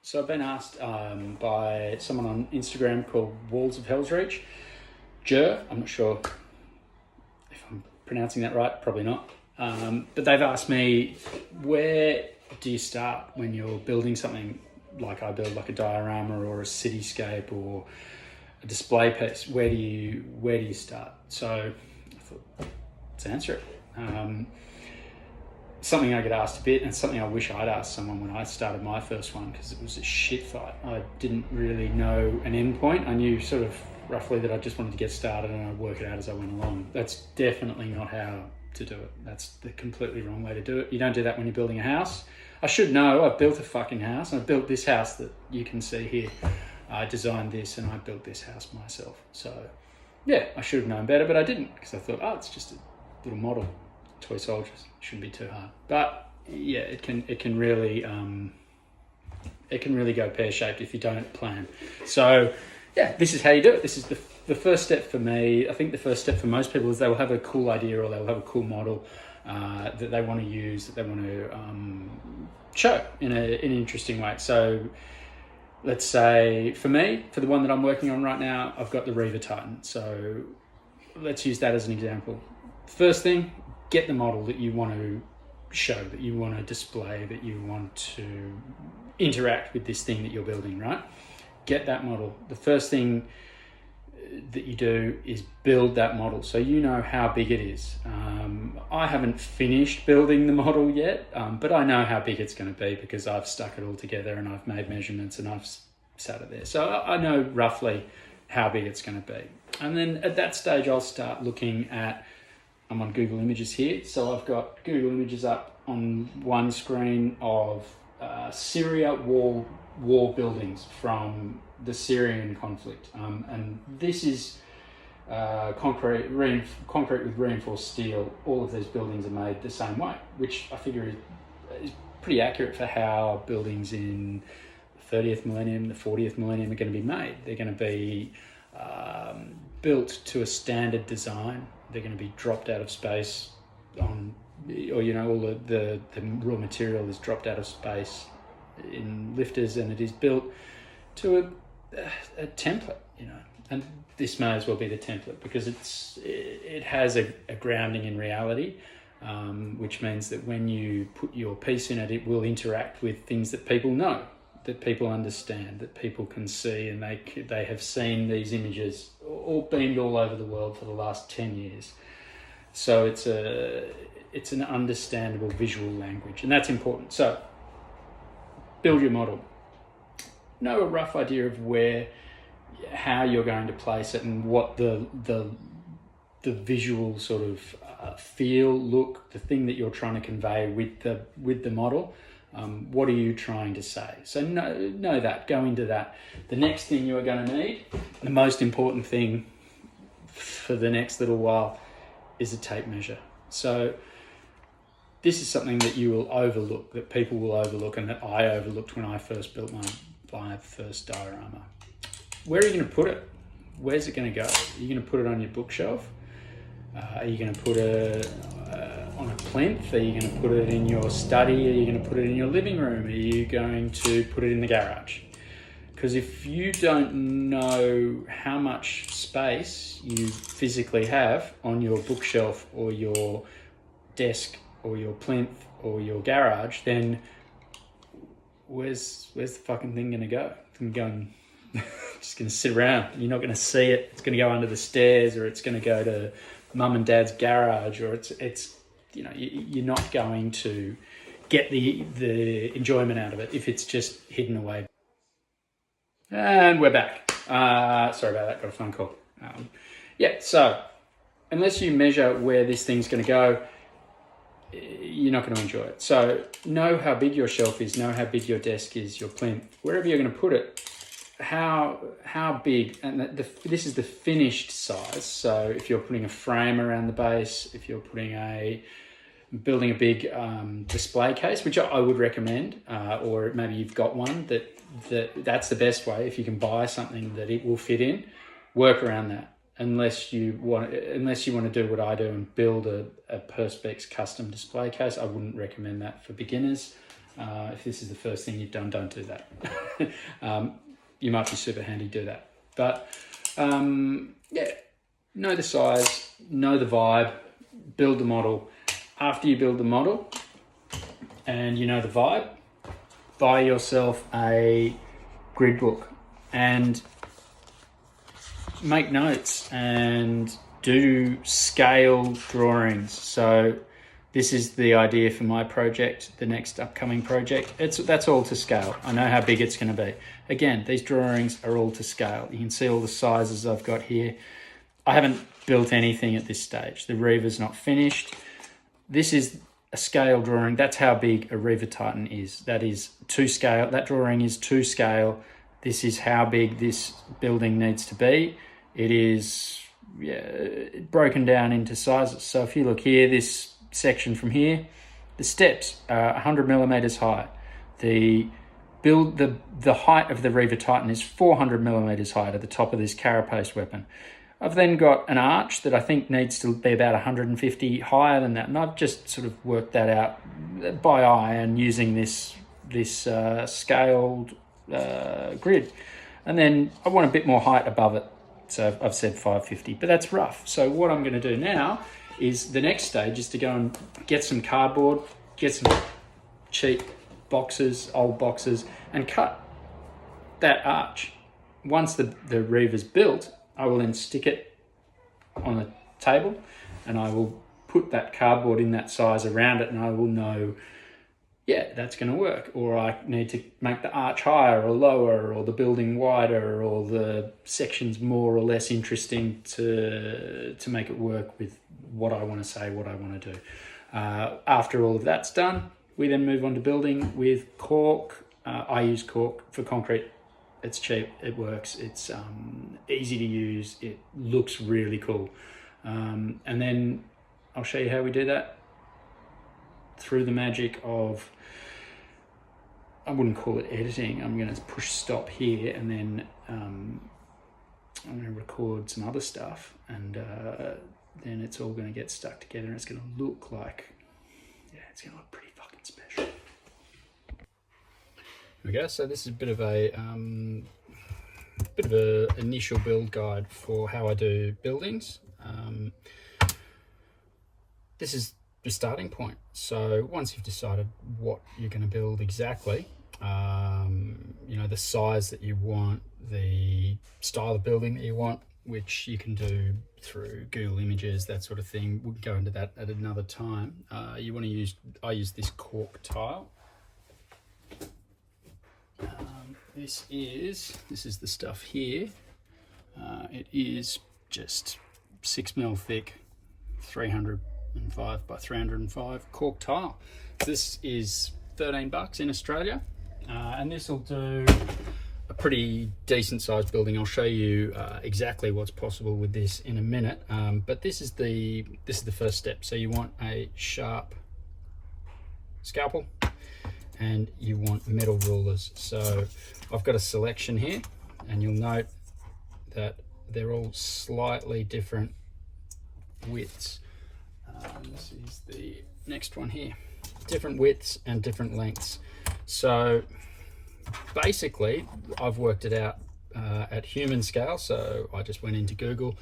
So I've been asked by someone on Instagram called Walls of Hell's Reach, I'm not sure if I'm pronouncing that right, probably not. But they've asked me, where do you start when you're building something like I build, like a diorama or a cityscape or a display piece? Where do you start? So I thought, let's answer it. Something I get asked a bit, and something I wish I'd asked someone when I started my first one, because it was a shit fight. I didn't really know an end point. I knew sort of roughly that I just wanted to get started and I'd work it out as I went along. That's definitely not how to do it. That's the completely wrong way to do it. You don't do that when you're building a house. I should know. I've built a fucking house, and I built this house that you can see here. I designed this and I built this house myself. So yeah, I should have known better, but I didn't, because I thought, it's just a little model. Toy soldiers, shouldn't be too hard. But yeah, it can really go pear-shaped if you don't plan. So yeah, this is how you do it. This is the first step for me. I think the first step for most people is they will have a cool idea, or they'll have a cool model that they want to use, that they want to show in an interesting way. So let's say for me, for the one that I'm working on right now, I've got the Reaver Titan. So let's use that as an example. First thing, get the model that you want to show, that you want to display, that you want to interact with this thing that you're building, right? Get that model. The first thing that you do is build that model, so you know how big it is. I haven't finished building the model yet, but I know how big it's going to be because I've stuck it all together and I've made measurements and I've sat it there. So I know roughly how big it's going to be. And then at that stage, I'll start looking at, I'm on Google Images here, so I've got Google Images up on one screen of Syria war buildings from the Syrian conflict, and this is concrete with reinforced steel. All of these buildings are made the same way, which I figure is pretty accurate for how buildings in the 30th millennium, the 40th millennium are going to be made. They're going to be built to a standard design. They're going to be dropped out of space all the raw material is dropped out of space in lifters, and it is built to a template, and this may as well be the template, because it has a grounding in reality, which means that when you put your piece in it, it will interact with things that people know, that people understand, that people can see, and they have seen these images all beamed all over the world for the last 10 years. So it's an understandable visual language, and that's important. So build your model. Know a rough idea of how you're going to place it, and what the visual sort of feel, look, the thing that you're trying to convey with the model. What are you trying to say? So know that, go into that. The next thing you are going to need, the most important thing for the next little while, is a tape measure. So this is something that you will overlook, that people will overlook, and that I overlooked when I first built my first diorama. Where are you going to put it? Where's it going to go? Are you going to put it on your bookshelf? Are you going to put it on a plinth? Are you going to put it in your study? Are you going to put it in your living room? Are you going to put it in the garage? Because if you don't know how much space you physically have on your bookshelf or your desk or your plinth or your garage, then where's the fucking thing going to go? Just going to sit around. You're not going to see it. It's going to go under the stairs, or it's going to go to mum and dad's garage, or it's you're not going to get the enjoyment out of it if it's just hidden away. And we're back. Sorry about that, got a phone call. So unless you measure where this thing's going to go, you're not going to enjoy it. So know how big your shelf is, know how big your desk is, your plinth, wherever you're going to put it, how big, and this is the finished size. So if you're putting a frame around the base, if you're building a big display case, which I would recommend, or maybe you've got one that's the best way. If you can buy something that it will fit in, work around that. Unless you want to do what I do and build a Perspex custom display case, I wouldn't recommend that for beginners. If this is the first thing you've done, don't do that. you might be super handy to do that. But yeah, know the size, know the vibe, build the model. After you build the model and you know the vibe, buy yourself a grid book and make notes and do scale drawings. So this is the idea for my project, the next upcoming project. That's all to scale. I know how big it's going to be. Again, these drawings are all to scale. You can see all the sizes I've got here. I haven't built anything at this stage. The Reaver's not finished. This is a scale drawing. That's how big a Reaver Titan is. That is to scale. That drawing is to scale. This is how big this building needs to be. It is broken down into sizes. So if you look here, this section from here, the steps are 100 millimeters high. The height of the Reaver Titan is 400 millimeters high to the top of this carapace weapon. I've then got an arch that I think needs to be about 150 higher than that, and I've just sort of worked that out by eye and using this scaled grid. And then I want a bit more height above it, so I've said 550, but that's rough. So what I'm going to do now is the next stage is to go and get some cardboard, get some cheap boxes, old boxes, and cut that arch. Once the Reaver's built, I will then stick it on a table and I will put that cardboard in that size around it, and I will know, yeah, that's going to work. Or I need to make the arch higher or lower, or the building wider, or the sections more or less interesting to make it work with what I want to say, what I want to do. After all of that's done, we then move on to building with cork. I use cork for concrete. It's cheap, it works, it's easy to use, it looks really cool. And then I'll show you how we do that through the magic of, I wouldn't call it editing, I'm going to push stop here, and then I'm going to record some other stuff, and then it's all going to get stuck together, and it's going to look like, yeah, it's going to look pretty fucking special. Okay, so this is a bit of a initial build guide for how I do buildings. This is the starting point. So once you've decided what you're going to build exactly, you know, the size that you want, the style of building that you want, which you can do through Google Images, that sort of thing. We'll go into that at another time. You want to use, I use this cork tile. This is the stuff here. It is just 6mm thick, 305 by 305 cork tile. This is $13 in Australia, and this will do a pretty decent sized building. I'll show you exactly what's possible with this in a minute. But this is the first step. So you want a sharp scalpel, and you want metal rulers. So I've got a selection here, and you'll note that they're all slightly different widths. This is the next one here. Different widths and different lengths. So basically, I've worked it out at human scale. So I just went into Google,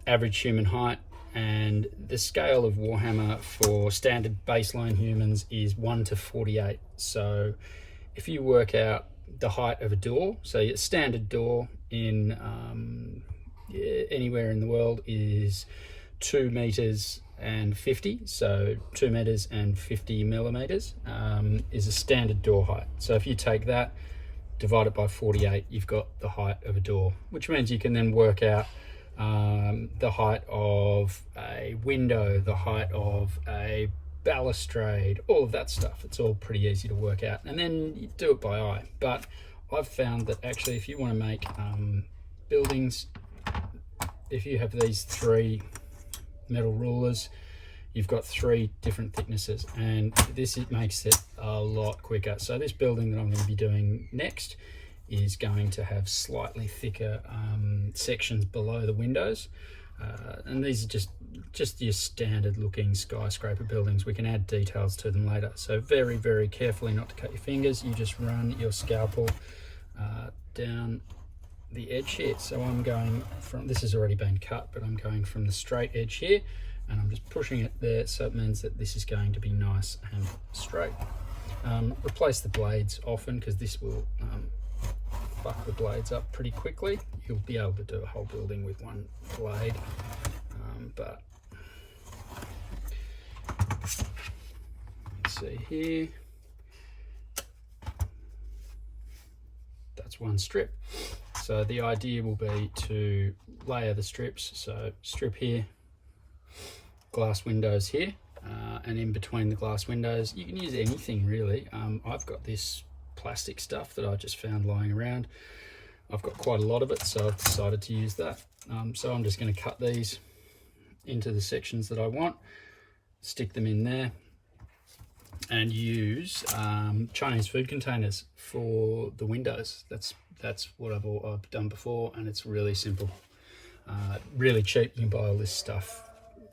average human height, and the scale of Warhammer for standard baseline humans is 1:48. So if you work out the height of a door, so your standard door in anywhere in the world is 2 meters and 50, so 2 meters and 50 millimeters is a standard door height. So if you take that, divide it by 48, you've got the height of a door, which means you can then work out the height of a window, the height of a balustrade, all of that stuff. It's all pretty easy to work out, and then you do it by eye. But I've found that actually if you want to make buildings, if you have these 3 metal rulers, you've got 3 different thicknesses, and this makes it a lot quicker. So this building that I'm going to be doing next is going to have slightly thicker sections below the windows. And these are just your standard looking skyscraper buildings. We can add details to them later. So very, very carefully not to cut your fingers. You just run your scalpel down the edge here. So I'm going from, this has already been cut, but I'm going from the straight edge here, and I'm just pushing it there, so it means that this is going to be nice and straight. Replace the blades often, because this will fuck the blades up pretty quickly. You'll be able to do a whole building with one blade, but let's see here. That's one strip. So the idea will be to layer the strips. So strip here, glass windows here, and in between the glass windows, you can use anything really. I've got this plastic stuff that I just found lying around. I've got quite a lot of it, so I've decided to use that. So I'm just going to cut these into the sections that I want, stick them in there, and use Chinese food containers for the windows. That's what I've done before, and it's really simple, really cheap. You can buy all this stuff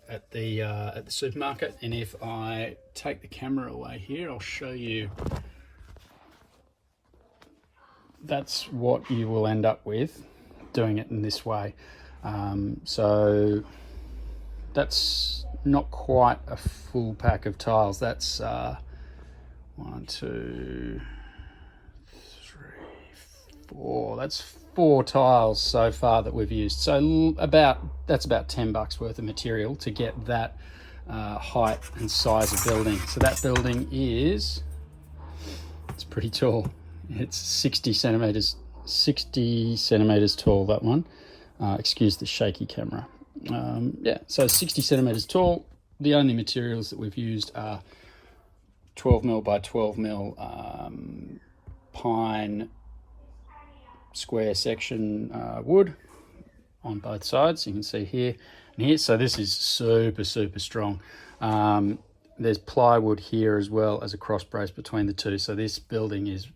at the supermarket. And if I take the camera away here, I'll show you. That's what you will end up with doing it in this way. So that's not quite a full pack of tiles. That's 1, 2, 3, 4. That's 4 tiles so far that we've used. So that's about $10 worth of material to get that height and size of building. So that building it's pretty tall. It's 60 centimeters tall, that one. Excuse the shaky camera. Yeah, so 60 centimeters tall. The only materials that we've used are 12mm by 12mm pine square section wood on both sides. You can see here and here. So this is super, super strong. There's plywood here as well as a cross brace between the two. So this building is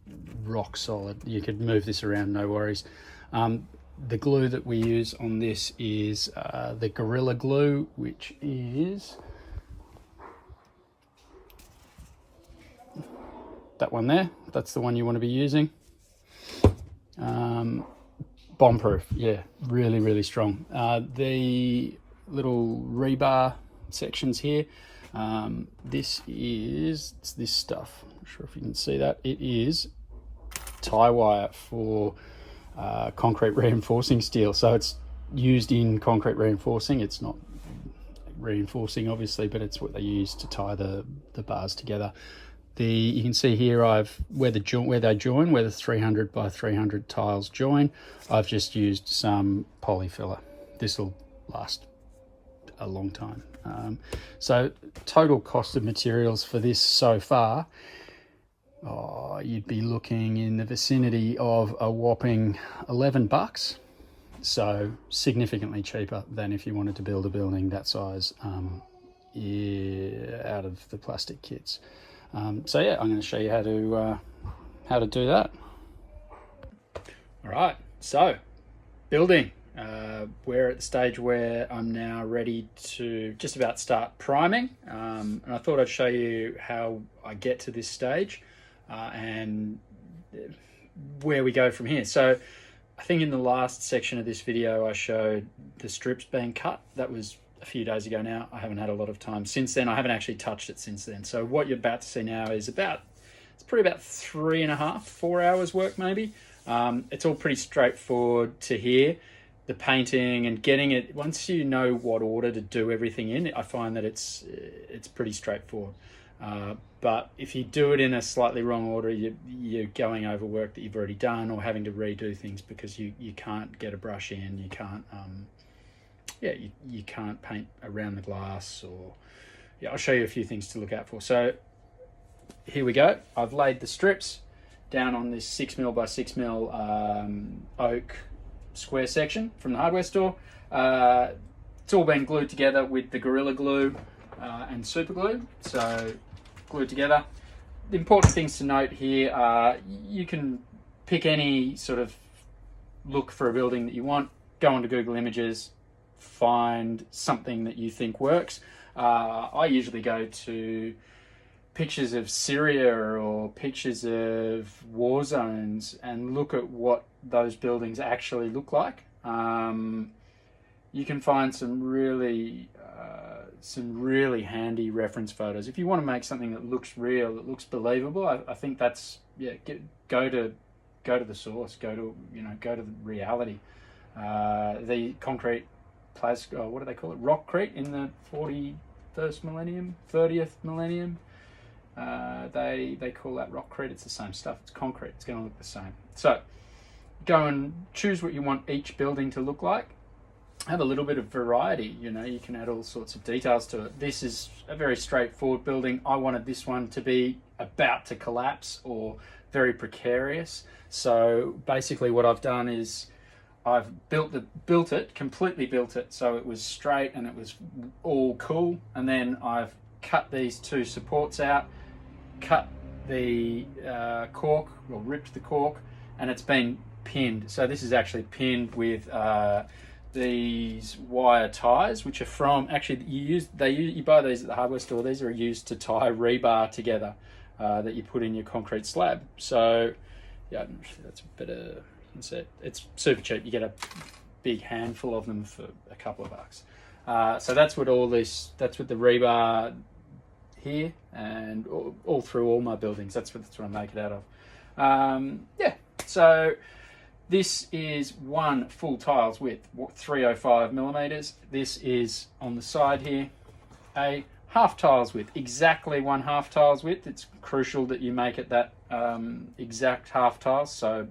rock solid. You could move this around, no worries. The glue that we use on this is the Gorilla Glue, which is that one there. That's the one you want to be using. Bomb-proof, yeah, really, really strong. The little rebar sections here, it's this stuff. I'm not sure if you can see that. It is tie wire for concrete reinforcing steel. So it's used in concrete reinforcing. It's not reinforcing, obviously, but it's what they use to tie the bars together. You can see here where the 300 by 300 tiles join, I've just used some poly filler. This will last a long time. So total cost of materials for this so far, you'd be looking in the vicinity of a whopping $11. So significantly cheaper than if you wanted to build a building that size out of the plastic kits. So yeah, I'm going to show you how to do that. All right, so building. We're at the stage where I'm now ready to just about start priming, and I thought I'd show you how I get to this stage and where we go from here. So I think in the last section of this video I showed the strips being cut. That was a few days ago now. I haven't had a lot of time since then. I haven't actually touched it since then. So what you're about to see now is it's probably about 3.5, 4 hours work maybe. It's all pretty straightforward to here. The painting and getting it, once you know what order to do everything in, I find that it's pretty straightforward. But if you do it in a slightly wrong order, you're going over work that you've already done, or having to redo things because you can't get a brush in, you can't you can't paint around the glass, or I'll show you a few things to look out for. So here we go. I've laid the strips down on this 6mm by 6mm oak square section from the hardware store. It's all been glued together with the Gorilla Glue and super glue, so glued together. The important things to note here are you can pick any sort of look for a building that you want, go onto Google Images, find something that you think works. I usually go to pictures of Syria or pictures of war zones and look at what those buildings actually look like. You can find some really handy reference photos if you want to make something that looks real, that looks believable. I think that's go to the source, go to the reality. The concrete what do they call it? Rockcrete in the 41st millennium, 30th millennium. They call that rockcrete. It's the same stuff. It's concrete. It's going to look the same. So go and choose what you want each building to look like. Have a little bit of variety. You can add all sorts of details to it. This is a very straightforward building. I wanted this one to be about to collapse or very precarious. So basically what I've done is I've completely built it so it was straight and it was all cool, and then I've cut these two supports out, cut the cork, or ripped the cork, and it's been pinned. So this is actually pinned with these wire ties, which are from, actually you buy these at the hardware store. These are used to tie rebar together that you put in your concrete slab. So yeah, that's a bit of, it's super cheap. You get a big handful of them for a couple of bucks. So that's what that's what the rebar here and all through all my buildings. That's what I make it out of. So this is one full tile's width, 305 millimeters. This is on the side here, a half tile's width, exactly one half tile's width. It's crucial that you make it that exact half tile. So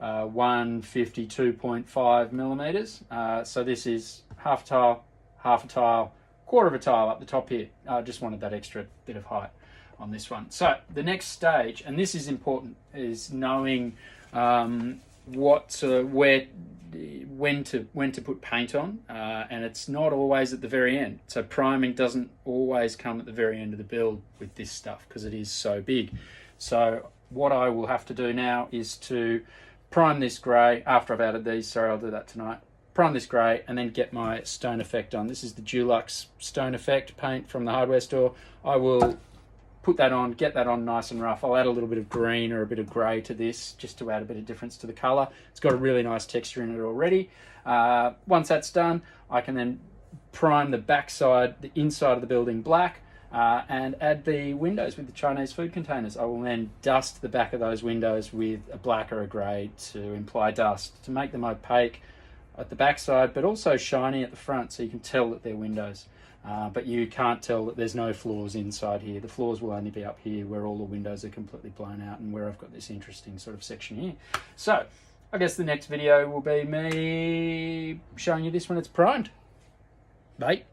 152.5 millimeters. So this is half a tile, quarter of a tile up the top here. I just wanted that extra bit of height on this one. So the next stage, and this is important, is knowing when to put paint on, and it's not always at the very end. So priming doesn't always come at the very end of the build with this stuff because it is so big. So what I will have to do now is to prime this grey after I've added these. Sorry, I'll do that tonight. Prime this grey and then get my stone effect on. This is the Dulux stone effect paint from the hardware store. I will put that on, get that on nice and rough. I'll add a little bit of green or a bit of grey to this just to add a bit of difference to the colour. It's got a really nice texture in it already. Once that's done, I can then prime the backside, the inside of the building black, and add the windows with the Chinese food containers. I will then dust the back of those windows with a black or a grey to imply dust, to make them opaque at the backside, but also shiny at the front so you can tell that they're windows. But you can't tell that there's no floors inside here. The floors will only be up here where all the windows are completely blown out and where I've got this interesting sort of section here. So I guess the next video will be me showing you this when it's primed. Bye.